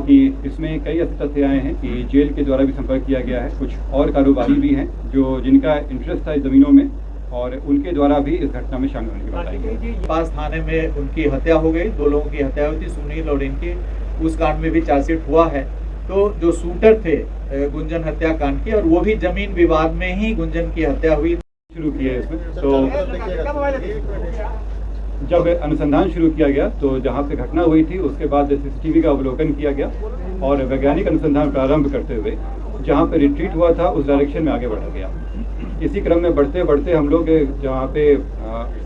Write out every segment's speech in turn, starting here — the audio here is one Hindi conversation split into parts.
क्योंकि इसमें कई ऐसे तथ्य आए हैं कि जेल के द्वारा भी संपर्क किया गया है, कुछ और कारोबारी भी हैं जो जिनका इंटरेस्ट था इस ज़मीनों में और उनके द्वारा भी इस घटना में शामिल होने की बात आई है। पास थाने में उनकी हत्या हो गई, 2 लोगों की हत्या हुई थी, सुनील और इनकी, उस कांड में भी चार्जशीट हुआ है। तो जो शूटर थे गुंजन हत्याकांड की, और वो भी जमीन विवाद में ही गुंजन की हत्या हुई। शुरू किया इसमें तो जब अनुसंधान शुरू किया गया तो जहाँ पे घटना हुई थी उसके बाद सीसीटीवी का अवलोकन किया गया और वैज्ञानिक अनुसंधान प्रारंभ करते हुए जहाँ पे रिट्रीट हुआ था उस डायरेक्शन में आगे बढ़ा गया। इसी क्रम में बढ़ते बढ़ते हम लोग जहाँ पे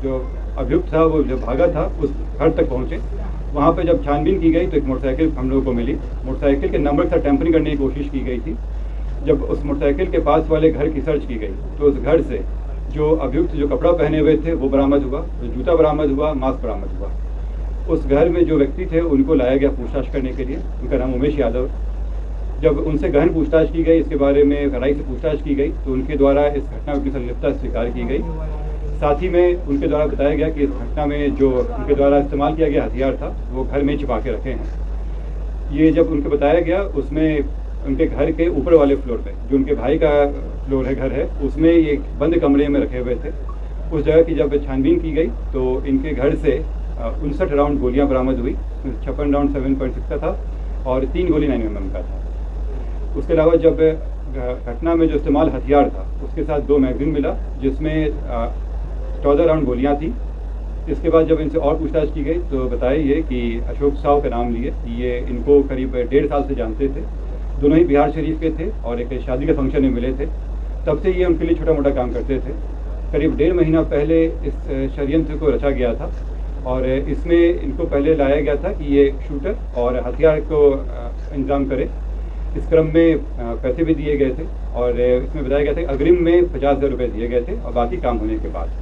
जो अभियुक्त था वो जो भागा था उस घर तक पहुँचे। वहाँ पे जब छानबीन की गई तो एक मोटरसाइकिल हम लोगों को मिली। मोटरसाइकिल के नंबर से टेम्परिंग करने की कोशिश की गई थी। जब उस मोटरसाइकिल के पास वाले घर की सर्च की गई तो उस घर से जो अभियुक्त जो कपड़ा पहने हुए थे वो बरामद हुआ, जो जूता बरामद हुआ, मास्क बरामद हुआ। उस घर में जो व्यक्ति थे उनको लाया गया पूछताछ करने के लिए। उनका नाम उमेश यादव। जब उनसे गहन पूछताछ की गई, इसके बारे में गहराई से पूछताछ की गई तो उनके द्वारा इस घटना की संलिप्तता स्वीकार की गई। साथ ही में उनके द्वारा बताया गया कि इस घटना में जो उनके द्वारा इस्तेमाल किया गया हथियार था वो घर में छिपा के रखे हैं। ये जब उनको बताया गया उसमें उनके घर के ऊपर वाले फ्लोर पे जो उनके भाई का फ्लोर है, घर है, उसमें ये बंद कमरे में रखे हुए थे। उस जगह की जब छानबीन की गई तो इनके घर से 59 राउंड गोलियां बरामद हुई। 56 राउंड 7.6 का था और 3 गोली 9mm का था। उसके अलावा जब घटना में जो इस्तेमाल हथियार था उसके साथ 2 मैगजीन मिला जिसमें 14 राउंड गोलियाँ थी। इसके बाद जब इनसे और पूछताछ की गई तो बताया ये कि अशोक साव का नाम लिए, ये इनको करीब 1.5 साल से जानते थे। दोनों ही बिहार शरीफ के थे और एक शादी के फंक्शन में मिले थे। तब से ये उनके लिए छोटा मोटा काम करते थे। करीब 1.5 महीना पहले इस षड्यंत्र को रचा गया था और इसमें इनको पहले लाया गया था कि ये शूटर और हथियार को इंतजाम करे। इस क्रम में पैसे भी दिए गए थे और इसमें बताया गया था कि अग्रिम में 50,000 रुपये दिए गए थे और बाकी काम होने के बाद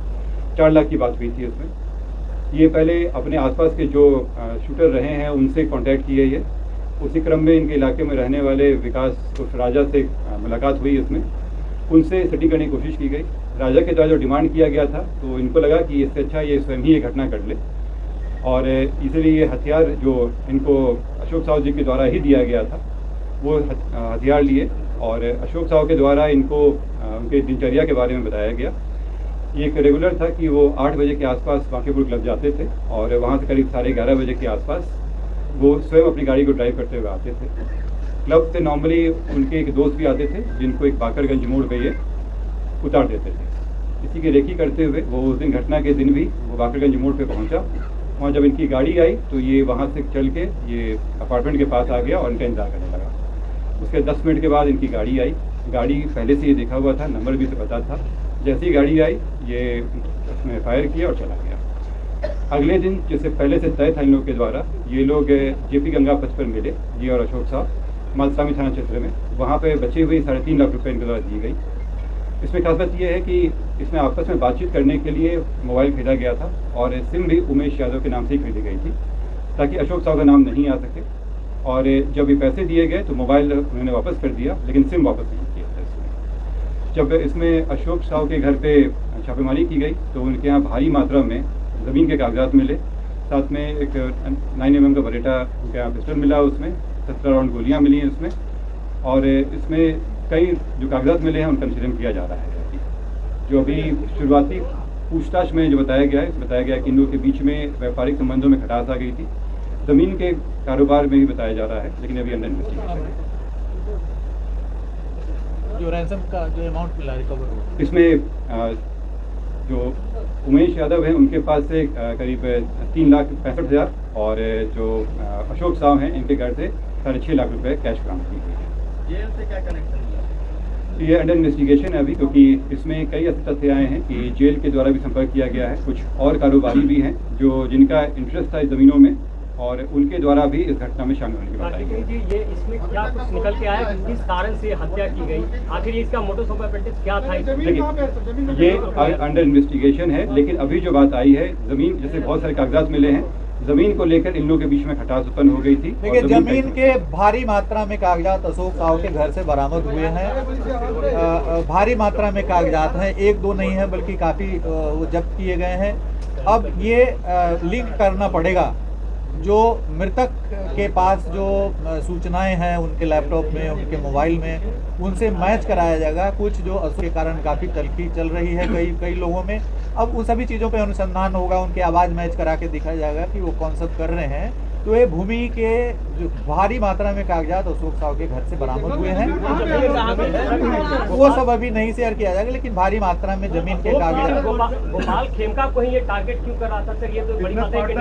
4 लाख की बात हुई थी उसमें। ये पहले अपने आसपास के जो शूटर रहे हैं उनसे कांटेक्ट किए ये। उसी क्रम में इनके इलाके में रहने वाले विकास उस राजा से मुलाकात हुई। इसमें उनसे सेटिंग करने की कोशिश की गई। राजा के द्वारा जो डिमांड किया गया था तो इनको लगा कि इससे अच्छा ये स्वयं ही ये घटना कर ले और इसलिए ये हथियार जो इनको अशोक साव जी के द्वारा ही दिया गया था वो हथियार लिए और अशोक साव के द्वारा इनको उनके दिनचर्या के बारे में बताया गया। ये एक रेगुलर था कि वो 8 बजे के आसपास बांकीपुर क्लब जाते थे और वहाँ से करीब 11:30 बजे के आसपास वो स्वयं अपनी गाड़ी को ड्राइव करते हुए आते थे। क्लब से नॉर्मली उनके एक दोस्त भी आते थे जिनको एक बाकरगंज मोड़ पे ये उतार देते थे। इसी की रेकी करते हुए वो उस दिन घटना के दिन भी वो बाकरगंज मोड़ पे पहुंचा। वहाँ जब इनकी गाड़ी आई तो ये वहाँ से चल के ये अपार्टमेंट के पास आ गया और इनका इंतजार करने लगा। उसके 10 मिनट के बाद इनकी गाड़ी आई। गाड़ी पहले से ये देखा हुआ था, नंबर भी से पता था। जैसे ही गाड़ी आई ये उसमें फायर किया और चला गया। अगले दिन जिससे पहले से तय था इन लोगों के द्वारा, ये लोग जेपी गंगा पथ पर मिले, ये और अशोक साहब मालसामी थाना क्षेत्र में। वहाँ पे बची हुई 3.5 लाख रुपये इनके द्वारा दी गई। इसमें खास बात यह है कि इसमें आपस में बातचीत करने के लिए मोबाइल खरीदा गया था और सिम भी उमेश यादव के नाम से ही खरीदी गई थी ताकि अशोक साहब का नाम नहीं आ सके। और जब ये पैसे दिए गए तो मोबाइल उन्होंने वापस कर दिया लेकिन सिम वापस नहीं किया था इसमें। जब इसमें अशोक साहब के घर पे छापेमारी की गई तो उनके यहाँ भारी मात्रा में ज़मीन के कागजात मिले। साथ में एक 9mm का बरेटा उनके यहाँ पिस्टल मिला, उसमें 17 राउंड गोलियाँ मिली हैं उसमें। और इसमें कई जो कागजात मिले हैं उनका अनुच्छेदन किया जा रहा है। जो अभी शुरुआती पूछताछ में जो बताया गया कि इन लोगों के बीच में व्यापारिक संबंधों में खटास आ गई थी। ज़मीन के कारोबार में भी बताया जा रहा है लेकिन अभी अंडर इन्वेस्टिगेशन है। जो रैंसम का जो अमाउंट मिला रिकवर हुआ, इसमें जो उमेश यादव हैं उनके पास से करीब 3,65,000 और जो अशोक साव हैं इनके घर से 6.5 लाख रुपए कैश बरामद की गई है। जेल से क्या कनेक्शन मिला? ये अंडर इन्वेस्टिगेशन है अभी, क्योंकि इसमें कई ऐसे तथ्य आए हैं कि जेल के द्वारा भी संपर्क किया गया है। कुछ और कारोबारी भी हैं जो जिनका इंटरेस्ट था इस ज़मीनों में और उनके द्वारा भी इस घटना में शामिल होने की बात आई है। ये इसमें क्या कुछ निकल के आया, किस कारण से हत्या की गई, आखिर इसका मोटोस ऑपरेंडी क्या था? देखिए ये अंडर इन्वेस्टिगेशन है लेकिन अभी जो बात आई है ज़मीन, जैसे बहुत सारे कागजात मिले हैं, ज़मीन को लेकर इन लोगों के बीच में खटास उत्पन्न हो गई थी। देखिए जमीन के भारी मात्रा में कागजात अशोक साव के घर से बरामद हुए हैं। भारी मात्रा में कागजात हैं, 1-2 नहीं है बल्कि काफ़ी जब्त किए गए हैं। अब ये लिंक करना पड़ेगा जो मृतक के पास जो सूचनाएं हैं उनके लैपटॉप में, उनके मोबाइल में, उनसे मैच कराया जाएगा। कुछ जो असुर के कारण काफ़ी तलखी चल रही है कई लोगों में, अब उन सभी चीज़ों पे अनुसंधान होगा, उनकी आवाज़ मैच करा के दिखाया जाएगा कि वो कौन सब कर रहे हैं। तो ये भूमि के जो भारी मात्रा में कागजात अशोक साहू के घर से बरामद हुए हैं, वो सब अभी नहीं शेयर किया जाएगा, लेकिन भारी मात्रा में जमीन के कागजात। गोपाल खेमका को ही ये टारगेट क्यों कर रहा था सर? ये तो बड़ी बात है कि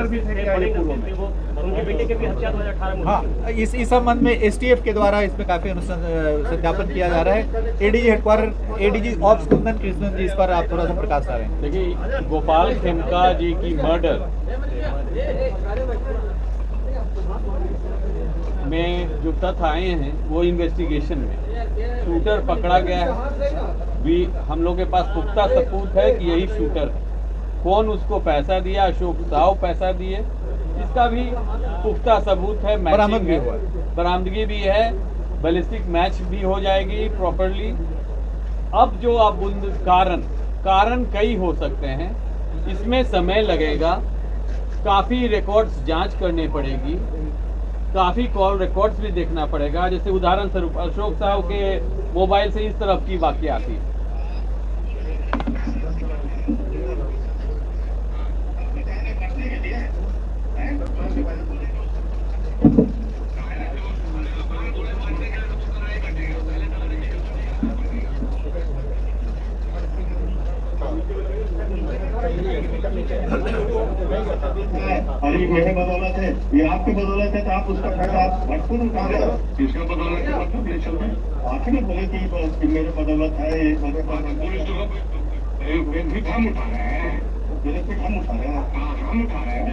वो उनके बेटे के भी हत्या 2018 में। हाँ, इस संबंध में एसटीएफ के द्वारा इसमें काफी सत्यापन किया जा रहा है। ADG headquarter, ADG ops Kundan Krishnan ji, इस पर आप थोड़ा सा प्रकाश डालें। देखिए, गोपाल खेमका जी की मर्डर में जो तथ्य आए हैं वो इन्वेस्टिगेशन में शूटर पकड़ा गया है। भी हम लोग के पास पुख्ता सबूत है कि यही शूटर है। कौन उसको पैसा दिया, अशोक साहू पैसा दिए, इसका भी पुख्ता सबूत है। बरामदगी भी है, बैलिस्टिक मैच भी हो जाएगी प्रॉपरली। अब जो आप कारण कई हो सकते हैं, इसमें समय लगेगा, काफ़ी रिकॉर्ड्स जांच करनी पड़ेगी, काफ़ी कॉल रिकॉर्ड्स भी देखना पड़ेगा। जैसे उदाहरण स्वरूप अशोक साहू के मोबाइल से इस तरफ की वाकया आती है। अरे मेरे बदौलत है, ये आपकी बदौलत है, तो आप उसका फायदा आप भरपूर उठा रहे हो। किसका बदौलत है? मतलब नहीं चल रहा। आखिर बोले कि मेरे बदौलत है, ये हम उठा रहे हैं, मेरे पे हम उठा रहे हैं, हम उठा रहे हैं।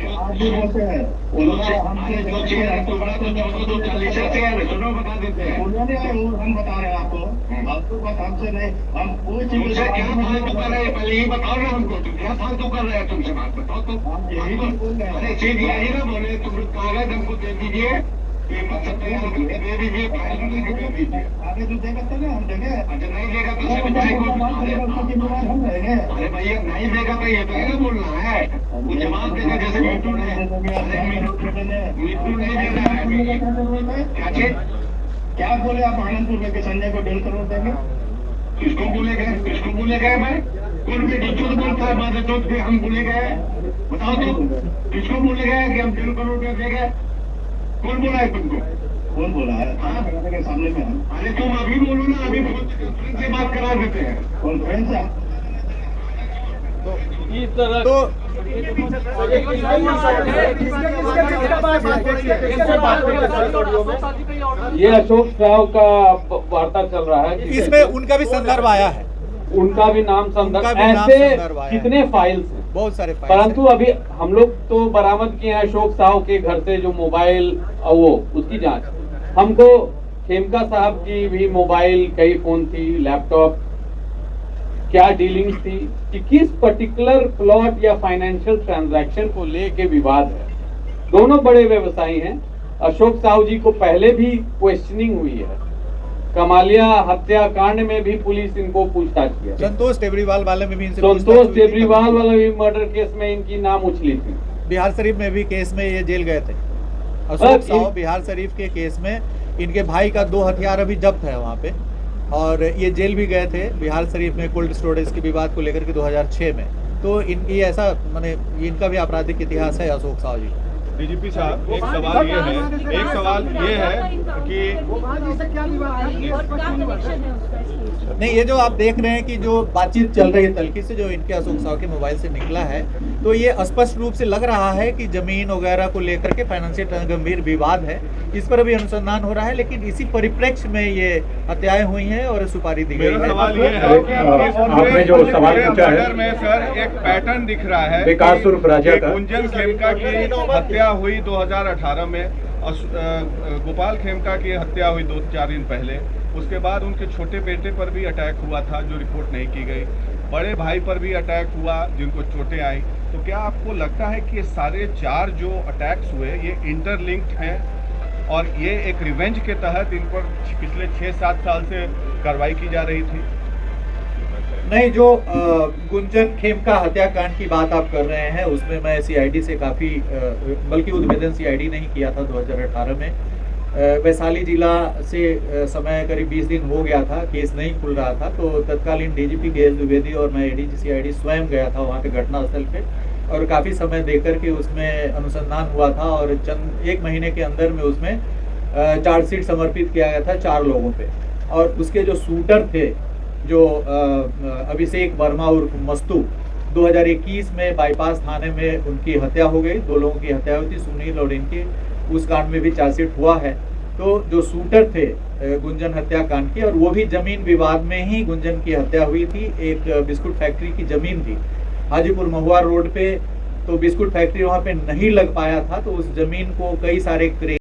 आप भी बोलते हैं उन्होंने हमसे सुनो बता देते हैं, उन्होंने हम बता रहे हैं आपको बात हमसे नहीं, हम कोई चीज क्या फालतू कर रहे हैं, पहले ये बताओ ना हमको, तुम क्या फालतू कर रहे हैं, तुमसे बात बताओ तो। अरे चीज यही ना बोले, तुम कागज हमको दे दीजिए, दे दीजिए, आगे तो देगा तो ना हम देंगे, अगर नहीं देगा तो हम रहेंगे। अरे भैया नहीं देगा तो ये तो है बोलना है, वो जवाब देगा। जैसे मीटू नहीं दे रहा है, क्या चीज क्या बोले आप? आनंदपुर में संजय को 1.5 करोड़ देंगे, किसको बोले गए मैं? कौन भी झूठ बोलता है, बात तो हम बोले गए, बताओ तो किसको बोले गए कि हम 1.5 करोड़ रुपया देंगे? कौन बोला है तुमको? कौन बोला है? के सामने में। अरे तुम अभी बोलो ना, अभी कॉन्फ्रेंस से बात करा देते हैं, कॉन्फ्रेंस है तो इस तरह तो ये अशोक साहू का वार्ता चल रहा है, इसमें उनका भी संदर्भ आया है, उनका भी नाम संदर्भ, ऐसे कितने फाइल्स हैं, बहुत सारे फाइल्स। परंतु अभी हम लोग तो बरामद किए हैं अशोक साहू के घर से जो मोबाइल, वो उसकी जांच। हमको खेमका साहब की भी मोबाइल, कई फोन थी, लैपटॉप, क्या डीलिंग्स थी, कि किस पर्टिकुलर प्लॉट या फाइनेंशियल ट्रांजैक्शन को लेके विवाद है। दोनों बड़े व्यवसायी हैं। अशोक साहू जी को पहले भी क्वेश्चनिंग हुई है, कमालिया हत्याकांड में भी पुलिस इनको पूछताछ किया, संतोष टेबरीवाल वाले में भी इनसे संतोष टेबरीवाल वाला भी मर्डर केस में इनकी नाम उछली थी। बिहार शरीफ में भी केस में ये जेल गए थे अशोक साहू। बिहार शरीफ के केस में इनके भाई का 2 हथियार अभी जब्त है वहाँ पे, और ये जेल भी गए थे बिहार शरीफ में कोल्ड स्टोरेज के विवाद को लेकर के 2006 में। तो इनकी ऐसा माने इनका भी आपराधिक इतिहास है अशोक साहू जी। डीजीपी साहब, एक सवाल ये है कि नहीं, ये जो आप देख रहे हैं कि जो बातचीत चल रही है तलखी से, जो इनके अशोक साहू के मोबाइल से निकला है, तो ये स्पष्ट रूप से लग रहा है कि जमीन वगैरह को लेकर के फाइनेंशियल गंभीर विवाद है। इस पर भी अनुसंधान हो रहा है, लेकिन इसी परिप्रेक्ष्य में ये हत्याएं हुई हैं और सुपारी दी गई है। सवाल ये है, आपने जो सवाल पूछा है में सर एक पैटर्न दिख रहा है, विकास उर्फ राजा का। गुंजन खेमका की हत्या हुई 2018 में, गोपाल खेमका की हत्या हुई 2-4 दिन पहले। उसके बाद उनके छोटे बेटे पर भी अटैक हुआ था, जो रिपोर्ट नहीं की गई। बड़े भाई पर भी अटैक हुआ, जिनको चोटें आई। तो क्या आपको लगता है कि ये सारे 4 जो अटैक्स हुए ये इंटरलिंक्ड हैं, और ये एक रिवेंज के तहत इन पर पिछले 6-7 साल से कार्रवाई की जा रही थी? नहीं, जो गुंजन खेमका हत्याकांड की बात आप कर रहे हैं उसमें मैं सीआईडी से काफ़ी बल्कि उद्भेदन सीआईडी नहीं किया था 2018 में। वैशाली जिला से समय करीब 20 दिन हो गया था, केस नहीं खुल रहा था, तो तत्कालीन डीजीपी के एस द्विवेदी और मैं एडीजी सीआईडी स्वयं गया था वहाँ पे घटनास्थल पे और काफ़ी समय देकर के उसमें अनुसंधान हुआ था और चंद 1 महीने के अंदर में उसमें चार्जशीट समर्पित किया गया था 4 लोगों पे। और उसके जो शूटर थे, जो अभिषेक वर्मा उर्फ मस्तू, 2021 में बाईपास थाने में उनकी हत्या हो गई, 2 लोगों की हत्या हुई थी, सुनील और इनकी, उस कांड में भी चार्जशीट हुआ है। तो जो शूटर थे गुंजन हत्याकांड की, और वो भी जमीन विवाद में ही गुंजन की हत्या हुई थी। एक बिस्कुट फैक्ट्री की जमीन थी हाजीपुर महुआ रोड पे, तो बिस्कुट फैक्ट्री वहाँ पे नहीं लग पाया था, तो उस जमीन को कई सारे